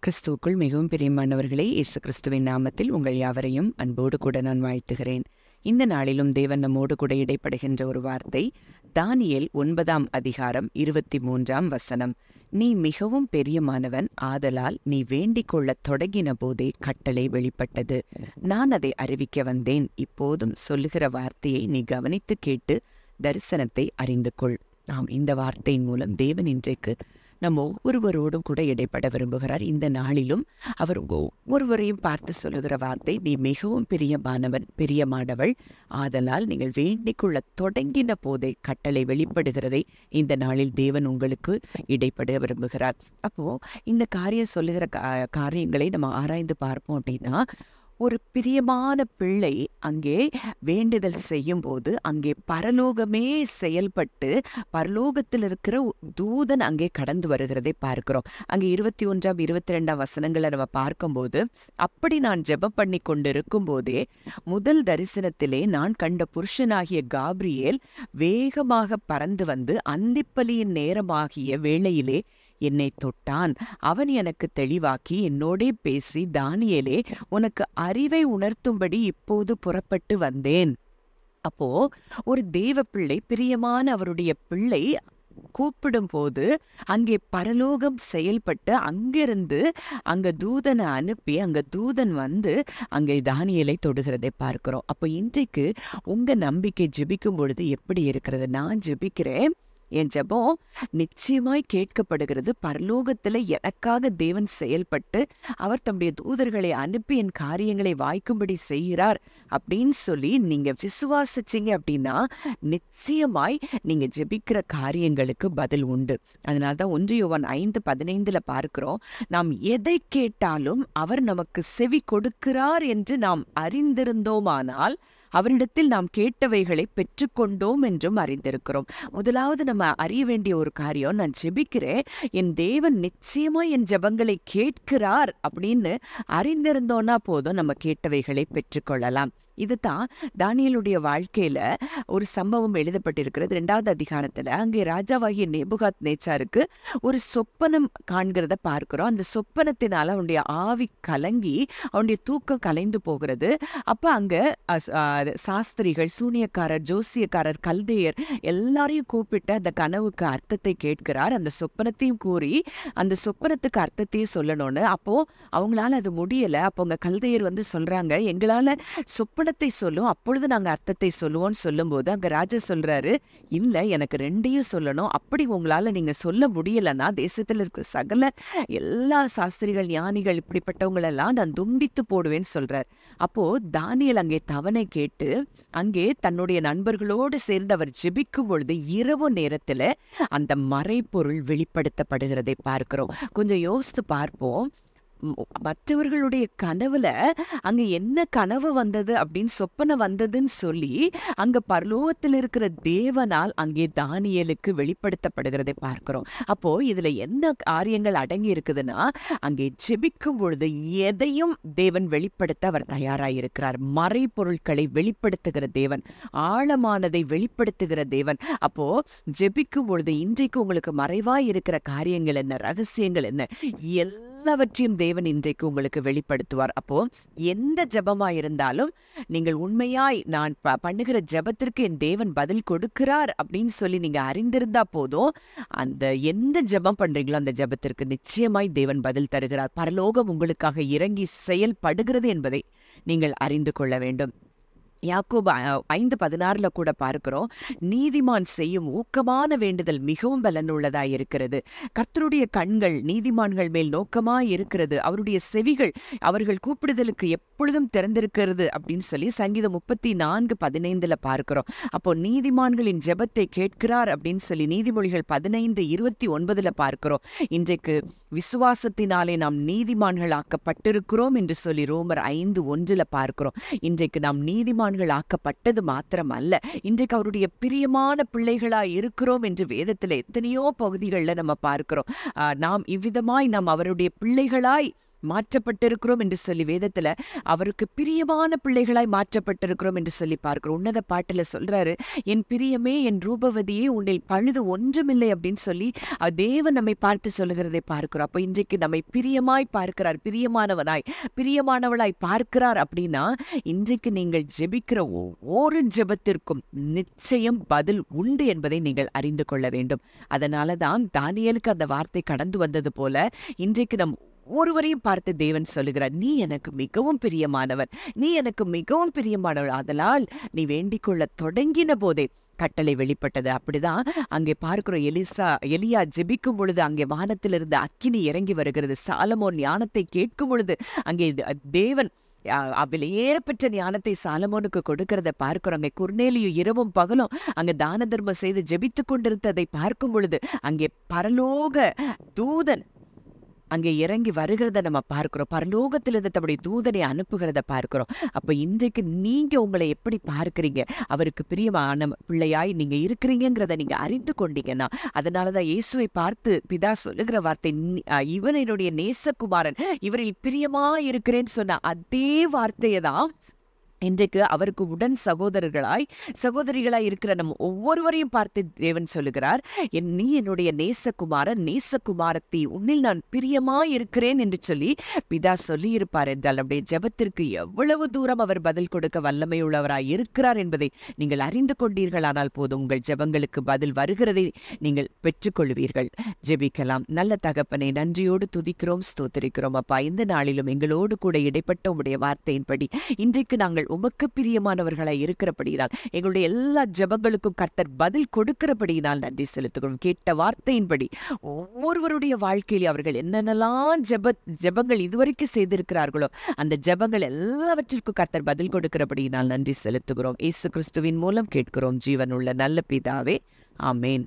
கிறிஸ்துவுக்குள் மிகவும் பிரியமானவர்களே, இயேசு கிறிஸ்துவின் நாமத்தில் உங்கள் யாவரையும் அன்போடு கூட நான் வாழ்த்துகிறேன். இந்த நாளிலும் தேவன் நம்மோடு கூட இடைப்படுகின்ற ஒரு வார்த்தை, தானியேல் 9ஆம் அதிகாரம் 23ஆம் வசனம். நீ மிகவும் பெரியமானவன், ஆதலால் நீ வேண்டிக் கொள்ளத் தொடங்கின போதே கட்டளை வெளிப்பட்டது. நான் அதை அறிவிக்க வந்தேன். இப்போதும் சொல்லுகிற வார்த்தையை நீ கவனித்து கேட்டு தரிசனத்தை அறிந்து கொள். இந்த வார்த்தையின் மூலம் தேவன் இன்றைக்கு நம்ம ஒவ்வொருவரோடும் கூட இடைப்பட விரும்புகிறார். இந்த நாளிலும் அவர் ஒவ்வொருவரையும் பார்த்து சொல்லுகிற வார்த்தை, நீ மிகவும் பிரியமானவன், பிரியமானவள், ஆதலால் நீங்கள் வேண்டிக் கொள்ள தொடங்கின போதே கட்டளை வெளிப்படுகிறதை இந்த நாளில் தேவன் உங்களுக்கு இடைப்பட விரும்புகிறார். அப்போ இந்த காரியம் சொல்லுகிற காரியங்களை நம்ம ஆராய்ந்து பார்ப்போம் அப்படின்னா, ஒரு பிரியமான பிள்ளை அங்கே வேண்டுதல் செய்யும் போது அங்கே பரலோகமே செயல்பட்டு பரலோகத்தில் இருக்கிற தூதன் அங்கே கடந்து வருகிறதை பார்க்கிறோம். அங்கே 21ஆம் 22ஆம் வசனங்களை நம்ம பார்க்கும்போது, அப்படி நான் ஜெபம் பண்ணி கொண்டிருக்கும் போதே முதல் தரிசனத்திலே நான் கண்ட புருஷனாகிய காபிரியேல் வேகமாக பறந்து வந்து அந்திப்பலியின் நேரமாகிய வேளையிலே என்னை தொட்டான். அவன் எனக்கு தெளிவாக்கி என்னோடே பேசி, தானியேலே, உனக்கு அறிவை உணர்த்தும்படி இப்போது புறப்பட்டு வந்தேன். அப்போ ஒரு தேவ பிள்ளை, பிரியமான அவருடைய பிள்ளை கூப்பிடும் போது அங்கே பரலோகம் செயல்பட்டு அங்கிருந்து அங்க தூதனை அனுப்பி அங்க தூதன் வந்து அங்கே தானியேலை தொடுகிறதை பார்க்கிறோம். அப்போ இன்றைக்கு உங்க நம்பிக்கை ஜெபிக்கும் பொழுது எப்படி இருக்கிறது? நான் ஜெபிக்கிறேன், என் ஜெபம் நிச்சயமாய் கேட்கப்படுகிறது. பரலோகத்துல எனக்காக தேவன் செயல்பட்டு அவர் தம்முடைய தூதர்களை அனுப்பி என் காரியங்களை வாய்க்கும்படி செய்கிறார் அப்படின்னு சொல்லி நீங்க விசுவாசிச்சீங்க அப்படின்னா நிச்சயமாய் நீங்க ஜெபிக்கிற காரியங்களுக்கு பதில் உண்டு. அதனால்தான் 1 யோவான் 5:15 பார்க்கிறோம், நாம் எதை கேட்டாலும் அவர் நமக்கு செவி கொடுக்கிறார் என்று நாம் அறிந்திருந்தோமானால் அவரிடத்தில் நாம் கேட்டவைகளை பெற்றுக்கொண்டோம் என்றும் அறிந்திருக்கிறோம். முதலாவது நம்ம அறிய வேண்டிய ஒரு காரியம், நான் ஜெபிக்கிறேன், என் தேவன் நிச்சயமா என் ஜெபங்களை கேட்கிறார் அப்படின்னு அறிந்திருந்தோன்னா போதும், நம்ம கேட்டவைகளை பெற்றுக்கொள்ளலாம். இதுதான் தானியேலுடைய வாழ்க்கையில ஒரு சம்பவம் எழுதப்பட்டிருக்கிறது. 2வது அதிகாரத்துல அங்கே ராஜாவாகிய நேபுகாத் நேச்சாருக்கு ஒரு சொப்பனம் காண்கிறத பார்க்கிறோம். அந்த சொப்பனத்தினால அவனுடைய ஆவி கலங்கி அவனுடைய தூக்கம் கலைந்து போகிறது. அப்ப அங்க சாஸ்திரிகள், சூனியக்காரர், ஜோசியக்காரர், கல்தேயர் எல்லாரையும் கூப்பிட்டு அந்த கனவுக்கு அர்த்தத்தை கேட்கிறார். அந்த சொப்பனத்தையும் கூறி அந்த சொப்பனத்துக்கு அர்த்தத்தையும் சொல்லணும்னு. அப்போ அவங்களால அது முடியல. அப்போ அவங்க கல்தேயர் வந்து சொல்றாங்க, எங்களால சொப்பனத்தை சொல்லும், அப்பொழுது நாங்க அர்த்தத்தை சொல்லுவோம்னு சொல்லும் போது அங்க ராஜா சொல்றாரு, இல்ல, எனக்கு ரெண்டையும் சொல்லணும். அப்படி உங்களால நீங்க சொல்ல முடியலன்னா தேசத்துல இருக்க சகல எல்லா சாஸ்திரிகள், ஞானிகள், இப்படிப்பட்டவங்களெல்லாம் நான் துண்டித்து போடுவேன்னு சொல்றார். அப்போ தானியேல் அங்கே தவணை கேட்டு அங்கே தன்னுடைய நண்பர்களோடு சேர்ந்து அவர் ஜெபிக்கும் பொழுது இரவு நேரத்துல அந்த மறைபொருள் வெளிப்படுத்தப்படுகிறதை பார்க்கிறோம். கொஞ்சம் யோசித்து பார்ப்போம். மற்றவர்களுடைய கனவுல அங்க என்ன கனவு வந்தது அப்படின்னு சொப்பனை வந்ததுன்னு சொல்லி அங்க பரலோகத்தில் இருக்கிற தேவனால் அங்கே தானியேலுக்கு வெளிப்படுத்தப்படுகிறதை பார்க்கிறோம். அப்போ இதுல என்ன காரியங்கள் அடங்கி இருக்குதுன்னா, அங்கே ஜெபிக்கும் பொழுது எதையும் தேவன் வெளிப்படுத்த அவர் தயாராயிருக்கிறார். மறைபொருட்களை வெளிப்படுத்துகிற தேவன், ஆழமானதை வெளிப்படுத்துகிற தேவன். அப்போ ஜெபிக்கும் பொழுது இன்றைக்கு உங்களுக்கு மறைவாய் இருக்கிற காரியங்கள் என்ன, ரகசியங்கள் என்ன, எல்லாவற்றையும் தேவன் இன்றைக்கு உங்களுக்கு வெளிப்படுத்துவார். அப்போ எந்த ஜெபமா இருந்தாலும் நீங்கள் உண்மையாய் நான் பண்ணுகிற ஜெபத்திற்கு என் தேவன் பதில் கொடுக்கிறார் அப்படின்னு சொல்லி நீங்க அறிந்திருந்தா போதும், அந்த எந்த ஜெபம் பண்றீங்களோ அந்த ஜெபத்திற்கு நிச்சயமாய் தேவன் பதில் தருகிறார். பரலோகம் உங்களுக்காக இறங்கி செயல்படுகிறது என்பதை நீங்கள் அறிந்து கொள்ள வேண்டும். யாக்கோபு 5:16 கூட பார்க்கிறோம், நீதிமான் செய்யும் ஊக்கமான வேண்டுதல் மிகவும் பலனுள்ளதாய் இருக்கிறது. கர்த்தருடைய கண்கள் நீதிமான்கள் மேல் நோக்கமாய் இருக்கிறது, அவருடைய செவிகள் அவர்கள் கூப்பிடுதலுக்கு எப்பொழுதும் திறந்திருக்கிறது அப்படின்னு சொல்லி சங்கீதம் 34:15 பார்க்கிறோம். அப்போ நீதிமான்களின் ஜெபத்தை கேட்கிறார் அப்படின்னு சொல்லி நீதிமொழிகள் 15:29 பார்க்கிறோம். இன்றைக்கு விசுவாசத்தினாலே நாம் நீதிமான்கள் ஆக்கப்பட்டிருக்கிறோம் என்று சொல்லி ரோமர் 5:1 பார்க்கிறோம். இன்றைக்கு நாம் நீதிமான்கள் ஆக்கப்பட்டது மாத்திரம் அல்ல, இன்றைக்கு அவருடைய பிரியமான பிள்ளைகளாய் இருக்கிறோம் என்று வேதத்தில் எத்தனையோ பகுதிகளில் நம்ம பார்க்கிறோம். நாம் இவ்விதமாய் நாம் அவருடைய பிள்ளைகளாய் மாற்றப்பட்டிருக்கிறோம் என்று சொல்லி வேதத்துல அவருக்கு பிரியமான பிள்ளைகளாய் மாற்றப்பட்டிருக்கிறோம் என்று சொல்லி பார்க்கிறோம். உன்னத பாட்டுல சொல்றாரு, என் பிரியமே, என் ரூபவதியே, உன்னில் பழுது ஒன்றுமில்லை அப்படின்னு சொல்லி தேவன் நம்மை பார்த்து சொல்லுகிறதை பார்க்கிறோம். அப்போ இன்றைக்கு நம்மை பிரியமாய் பார்க்கிறார், பிரியமானவனாய் பிரியமானவளாய் பார்க்கிறார். அப்படின்னா இன்றைக்கு நீங்கள் ஜெபிக்கிற ஒவ்வொரு ஜெபத்திற்கும் நிச்சயம் பதில் உண்டு என்பதை நீங்கள் அறிந்து கொள்ள வேண்டும். அதனாலதான் தானியேலுக்கு அந்த வார்த்தை கடந்து வந்தது போல இன்றைக்கு நம் ஒருவரையும் பார்த்து தேவன் சொல்லுகிறார், நீ எனக்கு மிகவும் பிரியமானவர், நீ எனக்கு மிகவும் பிரியமானவர், ஆதலால் நீ வேண்டிக் கொள்ள தொடங்கின போதே கட்டளை வெளிப்பட்டது. அப்படிதான் அங்கே பார்க்கிறோம். எலியா ஜெபிக்கும் பொழுது அங்கே வானத்திலிருந்து அக்கினி இறங்கி வருகிறது. சாலமோன் ஞானத்தை கேட்கும் பொழுது அங்கே தேவன் விலையேறப்பெற்ற ஞானத்தை சாலமோனுக்கு கொடுக்கிறத பார்க்கிறோம். அங்கே குர்நேலியு இரவும் பகலும் அங்கே தான தர்மம் செய்து ஜெபித்து கொண்டிருந்ததை பார்க்கும் பொழுது அங்கே பரலோக தூதன் அங்கே இறங்கி வருகிறத நம்ம பார்க்கிறோம். பரலோகத்திலிருந்து தம்முடைய தூதனை அனுப்புகிறத பார்க்கிறோம். அப்ப இன்றைக்கு நீங்க உங்களை எப்படி பார்க்கிறீங்க, அவருக்கு பிரியமான பிள்ளையாய் நீங்க இருக்கிறீங்கிறத நீங்க அறிந்து கொண்டீங்கன்னா, அதனாலதான் இயேசுவை பார்த்து பிதா சொல்லுகிற வார்த்தை, இவன் என்னுடைய நேசகுமாரன், இவரில் பிரியமா இருக்கிறேன்னு சொன்ன அதே வார்த்தையை தான் இன்றைக்கு அவருக்கு உடன் சகோதரிகளாய் இருக்கிற நம்ம ஒவ்வொருவரையும் பார்த்து தேவன் சொல்லுகிறார், நீ என்னுடைய நேசகுமாரன், நேசகுமாரத்தி, உன்னில் நான் பிரியமா இருக்கிறேன் என்று சொல்லி பிதா சொல்லி இருப்பார் என்றால் நம்முடைய ஜெபத்திற்கு எவ்வளவு தூரம் அவர் பதில் கொடுக்க வல்லமை உள்ளவராய் இருக்கிறார் என்பதை நீங்கள் அறிந்து கொண்டீர்களானால் போதும், உங்கள் ஜெபங்களுக்கு பதில் வருகிறதை நீங்கள் பெற்றுக்கொள்வீர்கள். ஜெபிக்கலாம். நல்ல தகப்பனை, நன்றியோடு துதிக்கிறோம், ஸ்தோத்திரிக்கிறோம். அப்பா, இந்த நாளிலும் எங்களோடு கூட இடைப்பட்ட உங்களுடைய வார்த்தையின்படி இன்றைக்கு நாங்கள் உமக்கு பிரியமானவர்களாய் இருக்கிறபடியினால் எங்களுடைய எல்லா ஜெபங்களுக்கும் கர்த்தர் பதில் கொடுக்கிறபடியினால் நன்றி செலுத்துகிறோம். கேட்ட வார்த்தையின்படி ஒவ்வொருவருடைய வாழ்க்கையில் அவர்கள் என்னென்னலாம் ஜெபங்கள் இதுவரைக்கும் செய்திருக்கிறார்களோ அந்த ஜெபங்கள் எல்லாவற்றிற்கும் கர்த்தர் பதில் கொடுக்கிறபடியினால் நன்றி செலுத்துகிறோம். இயேசு கிறிஸ்துவின் மூலம் கேட்கிறோம் ஜீவனுள்ள நல்ல பிதாவே, ஆமேன்.